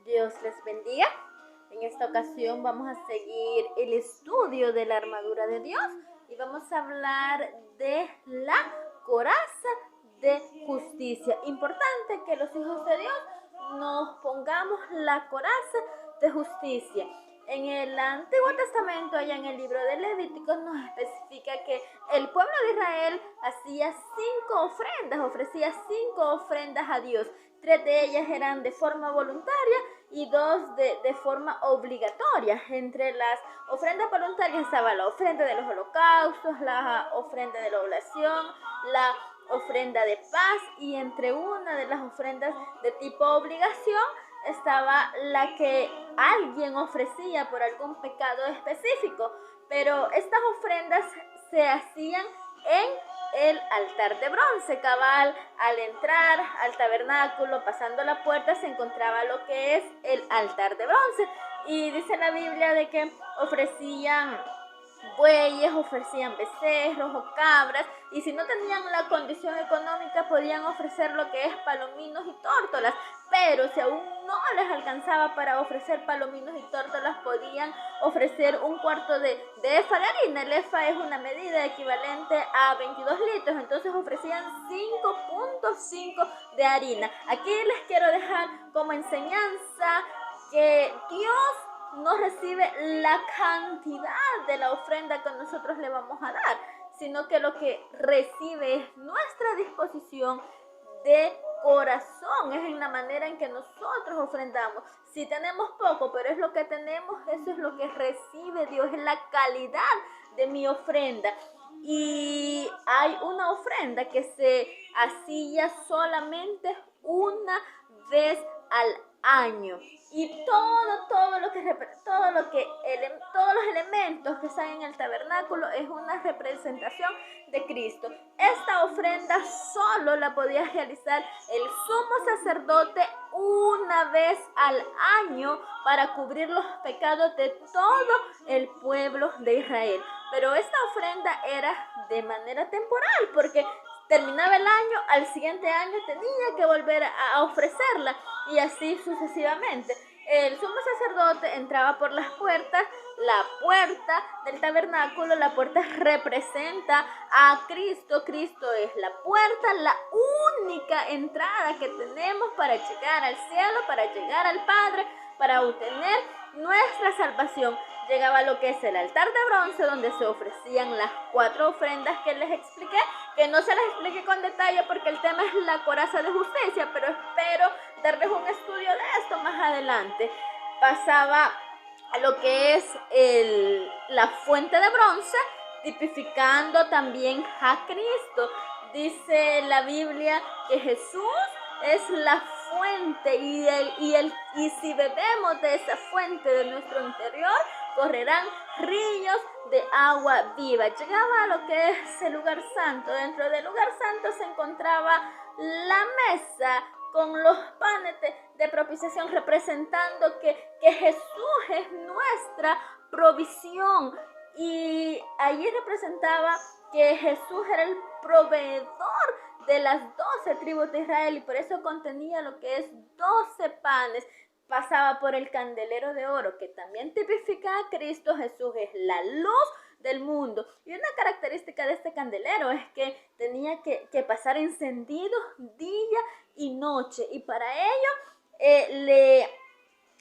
Dios les bendiga. En esta ocasión vamos a seguir el estudio de la armadura de Dios y vamos a hablar de la coraza de justicia. Importante que los hijos de Dios nos pongamos la coraza de justicia. En el Antiguo Testamento, allá en el libro de Levíticos, nos especifica que el pueblo de Israel hacía 5 ofrendas, ofrecía 5 ofrendas a Dios. 3 de ellas eran de forma voluntaria y 2 de forma obligatoria. Entre las ofrendas voluntarias estaba la ofrenda de los holocaustos, la ofrenda de la oblación, la ofrenda de paz, y entre una de las ofrendas de tipo obligación estaba la que alguien ofrecía por algún pecado específico, pero estas ofrendas se hacían en el altar de bronce. Cabal, al entrar al tabernáculo, pasando la puerta, se encontraba lo que es el altar de bronce, y dice la Biblia de que ofrecían bueyes, ofrecían becerros o cabras, y si no tenían la condición económica podían ofrecer lo que es palominos y tórtolas, pero si aún no les alcanzaba para ofrecer palominos y tórtolas, podían ofrecer un cuarto de efa de harina. El efa es una medida equivalente a 22 litros, entonces ofrecían 5.5 de harina. Aquí les quiero dejar como enseñanza que Dios no recibe la cantidad de la ofrenda que nosotros le vamos a dar, sino que lo que recibe es nuestra disposición de corazón, es en la manera en que nosotros ofrendamos. Si tenemos poco, pero es lo que tenemos, eso es lo que recibe Dios, es la calidad de mi ofrenda. Y hay una ofrenda que se hacía solamente una vez al año, y todos los elementos que están en el tabernáculo es una representación de Cristo. Esta ofrenda solo la podía realizar el sumo sacerdote una vez al año para cubrir los pecados de todo el pueblo de Israel. Pero esta ofrenda era de manera temporal, porque terminaba el año, al siguiente año tenía que volver a ofrecerla, y así sucesivamente. El sumo sacerdote entraba por las puertas. La puerta del tabernáculo, la puerta representa a Cristo. Cristo es la puerta, la única entrada que tenemos para llegar al cielo, para llegar al Padre, para obtener nuestra salvación. Llegaba a lo que es el altar de bronce, donde se ofrecían las 4 ofrendas que les expliqué, que no se las expliqué con detalle porque el tema es la coraza de justicia, pero espero darles un estudio de esto más adelante. Pasaba a lo que es la fuente de bronce, tipificando también a Cristo. Dice la Biblia que Jesús es la fuente, y si bebemos de esa fuente de nuestro interior, correrán ríos de agua viva. Llegaba a lo que es el lugar santo. Dentro del lugar santo se encontraba la mesa con los panes de propiciación, representando que Jesús es nuestra provisión, y allí representaba que Jesús era el proveedor de las 12 tribus de Israel, y por eso contenía lo que es 12 panes. Pasaba por el candelero de oro, que también tipifica a Cristo. Jesús es la luz del mundo, y una característica de este candelero es que tenía que pasar encendido día y noche, y para ello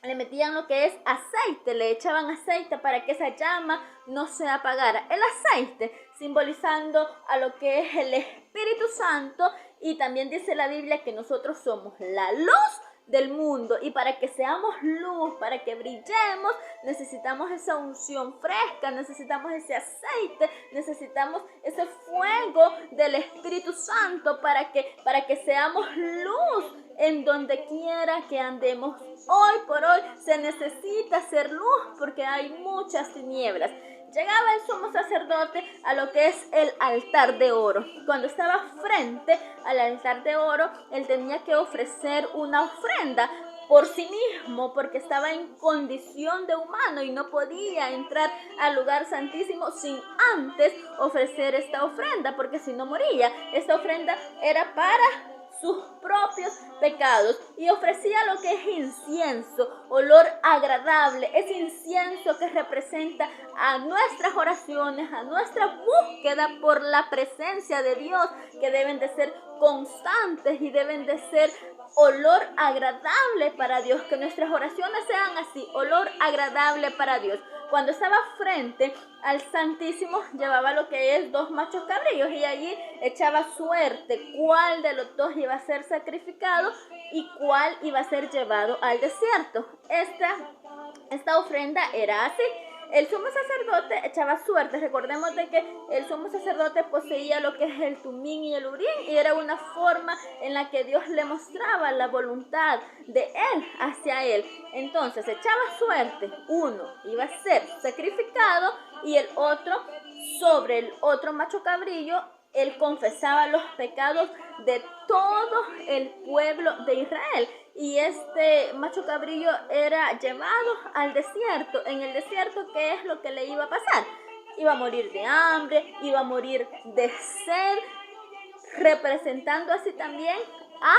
le metían lo que es aceite, le echaban aceite para que esa llama no se apagara. El aceite simbolizando a lo que es el Espíritu Santo, y también dice la Biblia que nosotros somos la luz del mundo, y para que seamos luz, para que brillemos, necesitamos esa unción fresca, necesitamos ese aceite, necesitamos ese fuego del Espíritu Santo para que seamos luz en donde quiera que andemos. Hoy por hoy se necesita ser luz porque hay muchas tinieblas. Llegaba el sumo sacerdote a lo que es el altar de oro. Cuando estaba frente al altar de oro, él tenía que ofrecer una ofrenda por sí mismo, porque estaba en condición de humano y no podía entrar al lugar santísimo sin antes ofrecer esta ofrenda, porque si no moría. Esta ofrenda era para sus propios pecados y ofrecía lo que es incienso, olor agradable, ese incienso que representa a nuestras oraciones, a nuestra búsqueda por la presencia de Dios, que deben de ser constantes y deben de ser olor agradable para Dios, que nuestras oraciones sean así, olor agradable para Dios. Cuando estaba frente al Santísimo, llevaba lo que es 2 machos cabrillos y allí echaba suerte cuál de los 2 iba a ser sacrificado y cuál iba a ser llevado al desierto. Esta ofrenda era así. El sumo sacerdote echaba suerte. Recordemos de que el sumo sacerdote poseía lo que es el tumín y el urín, y era una forma en la que Dios le mostraba la voluntad de él hacia él. Entonces echaba suerte. Uno iba a ser sacrificado y el otro, sobre el otro macho cabrillo, él confesaba los pecados de todo el pueblo de Israel. Y este macho cabrillo era llevado al desierto. En el desierto, ¿qué es lo que le iba a pasar? Iba a morir de hambre, iba a morir de sed, representando así también a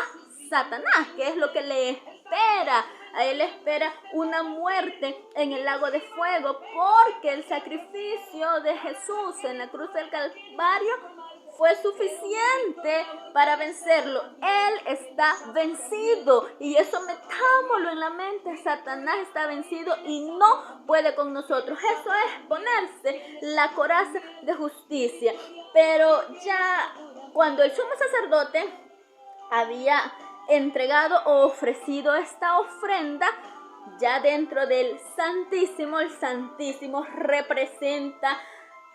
Satanás, que es lo que le espera. A él espera una muerte en el lago de fuego, porque el sacrificio de Jesús en la cruz del Calvario fue suficiente para vencerlo. Él está vencido, y eso metámoslo en la mente. Satanás está vencido y no puede con nosotros. Eso es ponerse la coraza de justicia. Pero ya cuando el sumo sacerdote había entregado o ofrecido esta ofrenda, ya dentro del Santísimo, el Santísimo representa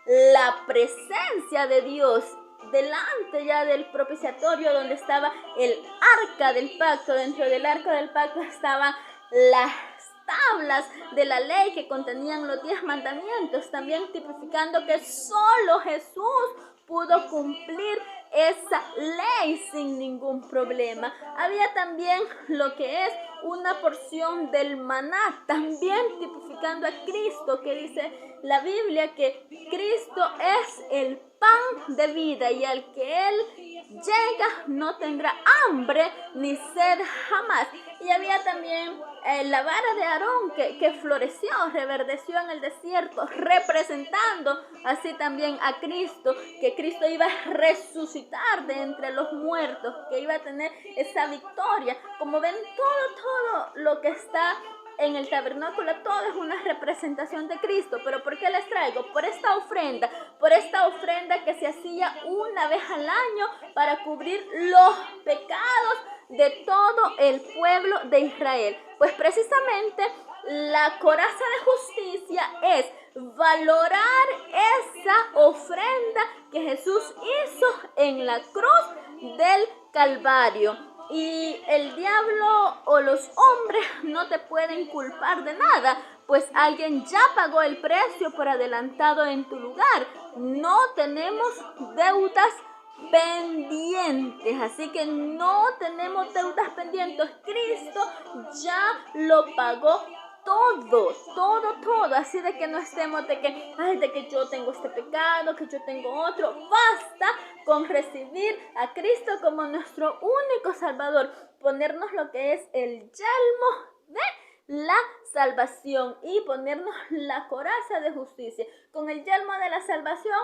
la presencia de Dios. Delante ya del propiciatorio, donde estaba el arca del pacto, dentro del arca del pacto estaban las tablas de la ley que contenían los 10 mandamientos, también tipificando que solo Jesús pudo cumplir esa ley sin ningún problema. Había también lo que es una porción del maná, también tipificando a Cristo, que dice la Biblia que Cristo es el pan de vida, y al que Él llega no tendrá hambre ni sed jamás. Y había también la vara de Aarón que floreció, reverdeció en el desierto, representando así también a Cristo, que Cristo iba a resucitar de entre los muertos, que iba a tener esa victoria. Como ven, todo lo que está en el tabernáculo, todo es una representación de Cristo. ¿Pero por qué les traigo? Por esta ofrenda que se hacía una vez al año para cubrir los pecados de todo el pueblo de Israel. Pues precisamente la coraza de justicia es valorar esa ofrenda que Jesús hizo en la cruz del Calvario. Y el diablo o los hombres no te pueden culpar de nada, pues alguien ya pagó el precio por adelantado en tu lugar. No tenemos deudas pendientes, así que no tenemos deudas pendientes. Cristo ya lo pagó todo, así de que no estemos de que yo tengo este pecado, que yo tengo otro. Basta con recibir a Cristo como nuestro único Salvador, ponernos lo que es el yelmo de la salvación y ponernos la coraza de justicia. Con el yelmo de la salvación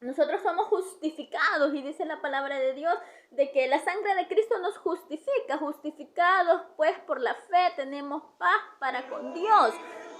nosotros somos justificados, y dice la palabra de Dios de que la sangre de Cristo nos justifica. Justificados pues por la fe tenemos paz para con Dios.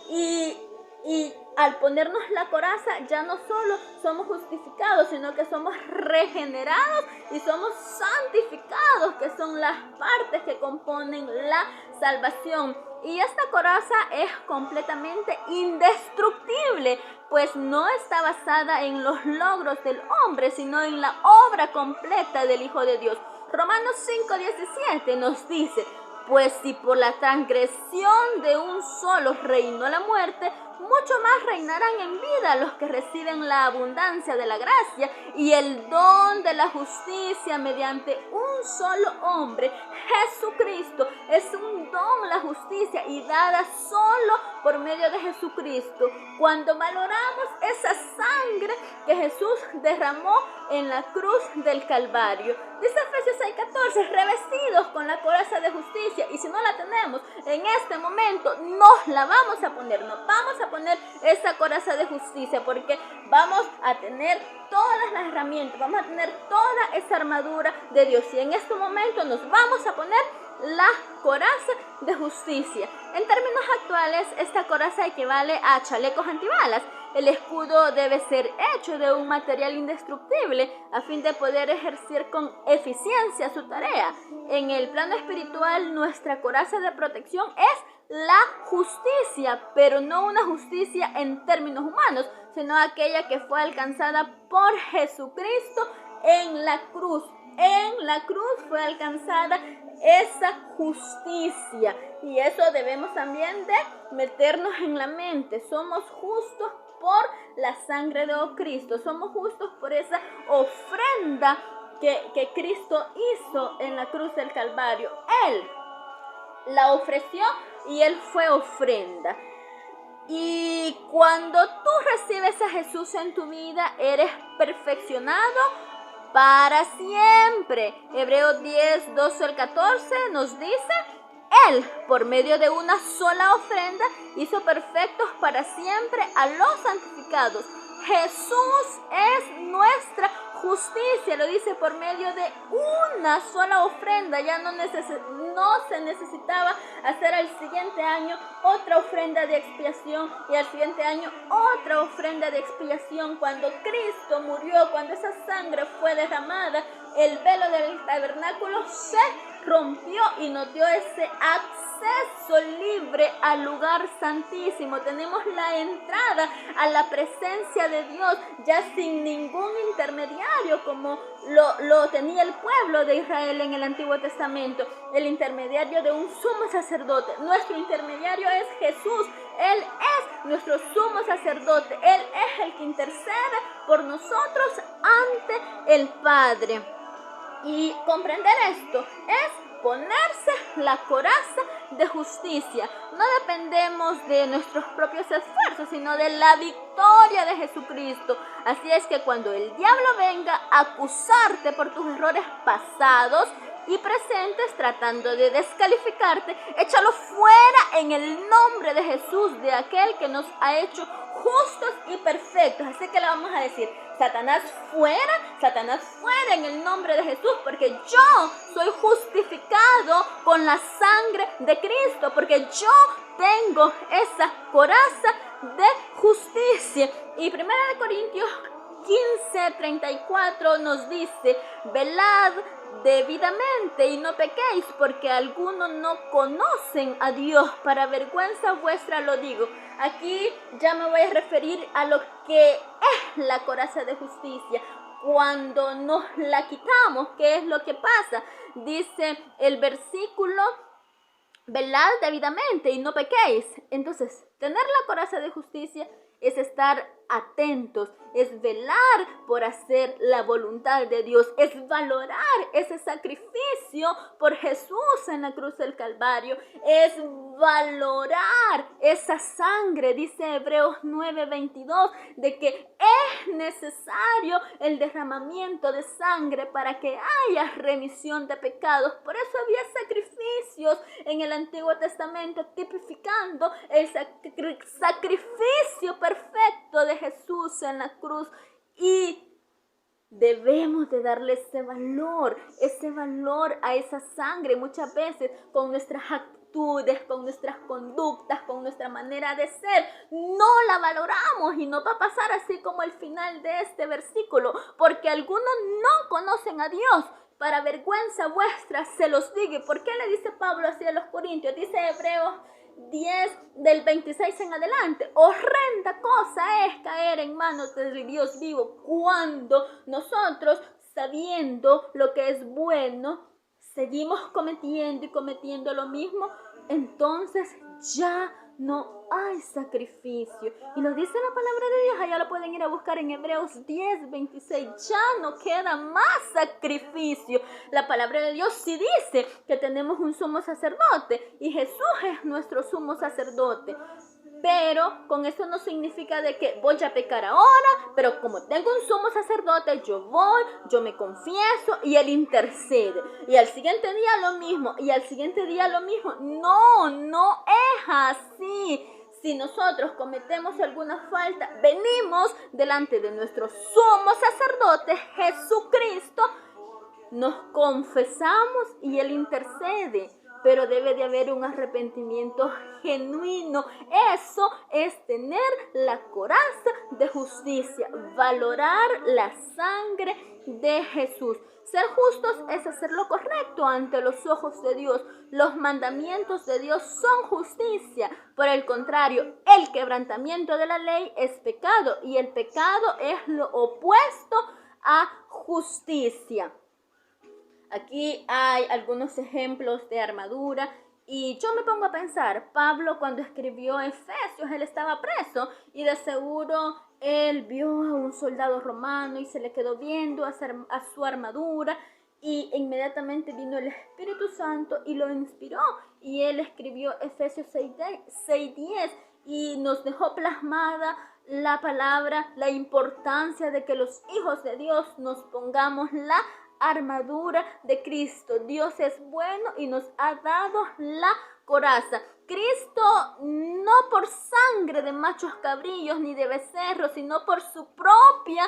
Y al ponernos la coraza ya no solo somos justificados, sino que somos regenerados y somos santificados, que son las partes que componen la salvación. Y esta coraza es completamente indestructible, pues no está basada en los logros del hombre, sino en la obra completa del Hijo de Dios. Romanos 5:17 nos dice: pues si por la transgresión de un solo reinó la muerte, mucho más reinarán en vida los que reciben la abundancia de la gracia y el don de la justicia mediante un solo hombre, Jesucristo. Es un don la justicia y dada solo por medio de Jesucristo. Cuando valoramos esa sangre que Jesús derramó en la cruz del Calvario. Dice Efesios 6:14, revestidos con la coraza de justicia. Y si no la tenemos en este momento, nos la vamos a poner. Nos vamos a poner esa coraza de justicia porque vamos a tener todas las herramientas, vamos a tener toda esa armadura de Dios. Y en este momento nos vamos a poner la coraza de justicia. En términos actuales, esta coraza equivale a chalecos antibalas. El escudo debe ser hecho de un material indestructible a fin de poder ejercer con eficiencia su tarea. En el plano espiritual, nuestra coraza de protección es la justicia, pero no una justicia en términos humanos, sino aquella que fue alcanzada por Jesucristo en la cruz. En la cruz fue alcanzada esa justicia y eso debemos también de meternos en la mente. Somos justos por la sangre de Cristo, somos justos por esa ofrenda que Cristo hizo en la cruz del Calvario. Él la ofreció y Él fue ofrenda. Y cuando tú recibes a Jesús en tu vida, eres perfeccionado para siempre. Hebreos 10, 12 al 14 nos dice: Él, por medio de una sola ofrenda, hizo perfectos para siempre a los santificados. Jesús es nuestra justicia, lo dice por medio de una sola ofrenda. Ya no se necesitaba hacer al siguiente año otra ofrenda de expiación y al siguiente año otra ofrenda de expiación. Cuando Cristo murió, cuando esa sangre fue derramada, el velo del tabernáculo se rompió y nos dio ese acceso libre al lugar santísimo. Tenemos la entrada a la presencia de Dios ya sin ningún intermediario como lo tenía el pueblo de Israel en el Antiguo Testamento. El intermediario de un sumo sacerdote. Nuestro intermediario es Jesús. Él es nuestro sumo sacerdote. Él es el que intercede por nosotros ante el Padre. Y comprender esto es ponerse la coraza de justicia. No dependemos de nuestros propios esfuerzos, sino de la victoria de Jesucristo. Así es que cuando el diablo venga a acusarte por tus errores pasados y presentes, tratando de descalificarte, échalo fuera en el nombre de Jesús, de aquel que nos ha hecho justos y perfectos. Así que le vamos a decir: Satanás fuera en el nombre de Jesús, porque yo soy justificado con la sangre de Cristo, porque yo tengo esa coraza de justicia. Y 1 Corintios 15:34 nos dice: velad debidamente y no pequéis, porque algunos no conocen a Dios. Para vergüenza vuestra lo digo. Aquí ya me voy a referir a lo que es la coraza de justicia. Cuando nos la quitamos, ¿qué es lo que pasa? Dice el versículo: velad debidamente y no pequéis. Entonces, tener la coraza de justicia es estar atentos, es velar por hacer la voluntad de Dios, es valorar ese sacrificio por Jesús en la cruz del Calvario, es valorar esa sangre. Dice Hebreos 9:22 de que es necesario el derramamiento de sangre para que haya remisión de pecados. Por eso había sacrificios en el Antiguo Testamento tipificando el sacrificio perfecto de Jesús en la cruz. Y debemos de darle ese valor a esa sangre. Muchas veces con nuestras actitudes, con nuestras conductas, con nuestra manera de ser, no la valoramos, y no va a pasar así como el final de este versículo, porque algunos no conocen a Dios. Para vergüenza vuestra se los digo. ¿Por qué le dice Pablo así a los Corintios? Dice Hebreos 10 del 26 en adelante: horrenda cosa es caer en manos del Dios vivo, cuando nosotros, sabiendo lo que es bueno, seguimos cometiendo lo mismo. Entonces ya no hay sacrificio. Y lo dice la palabra de Dios, allá lo pueden ir a buscar en Hebreos 10:26. Ya no queda más sacrificio. La palabra de Dios sí dice que tenemos un sumo sacerdote y Jesús es nuestro sumo sacerdote. Pero con eso no significa de que voy a pecar ahora, pero como tengo un sumo sacerdote, yo me confieso y él intercede. Y al siguiente día lo mismo, y al siguiente día lo mismo. No, no es así. Si nosotros cometemos alguna falta, venimos delante de nuestro sumo sacerdote, Jesucristo, nos confesamos y él intercede. Pero debe de haber un arrepentimiento genuino. Eso es tener la coraza de justicia, valorar la sangre de Jesús. Ser justos es hacer lo correcto ante los ojos de Dios. Los mandamientos de Dios son justicia. Por el contrario, el quebrantamiento de la ley es pecado y el pecado es lo opuesto a justicia. Aquí hay algunos ejemplos de armadura y yo me pongo a pensar, Pablo cuando escribió Efesios, él estaba preso y de seguro él vio a un soldado romano y se le quedó viendo a su armadura y inmediatamente vino el Espíritu Santo y lo inspiró y él escribió Efesios 6:10 y nos dejó plasmada la palabra, la importancia de que los hijos de Dios nos pongamos la armadura de Cristo. Dios es bueno y nos ha dado la coraza. Cristo no por sangre de machos cabrillos ni de becerros, sino por su propia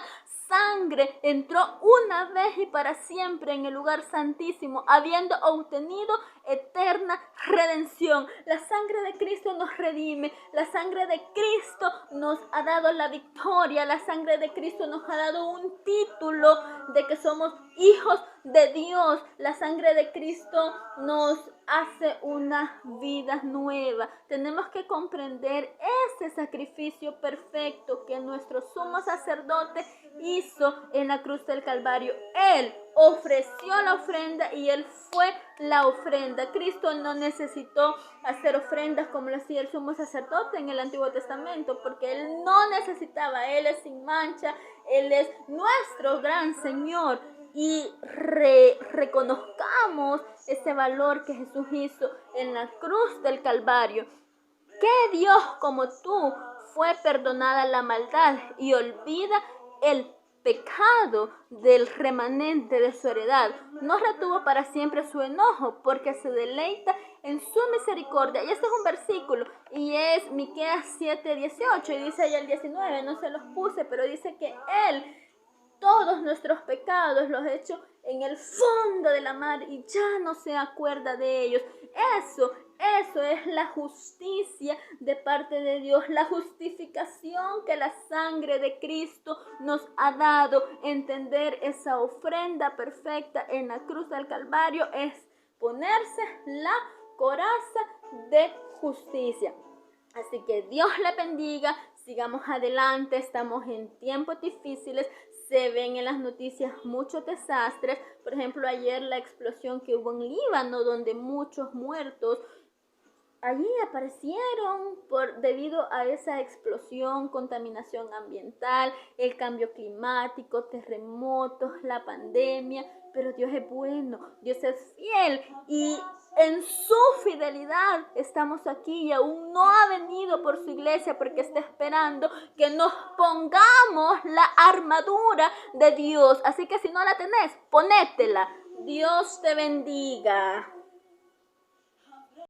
sangre entró una vez y para siempre en el lugar santísimo, habiendo obtenido eterna redención. La sangre de Cristo nos redime, la sangre de Cristo nos ha dado la victoria, la sangre de Cristo nos ha dado un título de que somos hijos de Dios. La sangre de Cristo nos hace una vida nueva. Tenemos que comprender ese sacrificio perfecto que nuestro sumo sacerdote hizo en la cruz del Calvario. Él ofreció la ofrenda y él fue la ofrenda. Cristo no necesitó hacer ofrendas como lo hacía el sumo sacerdote en el Antiguo Testamento, porque él no necesitaba. Él es sin mancha, él es nuestro gran Señor. Y reconozcamos ese valor que Jesús hizo en la cruz del Calvario. Que Dios como tú fue perdonada la maldad y olvida el pecado del remanente de su heredad. No retuvo para siempre su enojo, porque se deleita en su misericordia. Y este es un versículo, y es Miqueas 7:18, y dice ahí el 19, no se los puse, pero dice que Él todos nuestros pecados los ha hecho en el fondo de la mar y ya no se acuerda de ellos. Eso es la justicia de parte de Dios, la justificación que la sangre de Cristo nos ha dado. Entender esa ofrenda perfecta en la cruz del Calvario es ponerse la coraza de justicia. Así que Dios le bendiga, sigamos adelante, estamos en tiempos difíciles. Se ven en las noticias muchos desastres, por ejemplo ayer la explosión que hubo en Líbano donde muchos muertos allí aparecieron debido a esa explosión, contaminación ambiental, el cambio climático, terremotos, la pandemia, pero Dios es bueno, Dios es fiel y en su fidelidad estamos aquí y aún no ha venido por su iglesia porque está esperando que nos pongamos la armadura de Dios. Así que si no la tenés, ponétela. Dios te bendiga.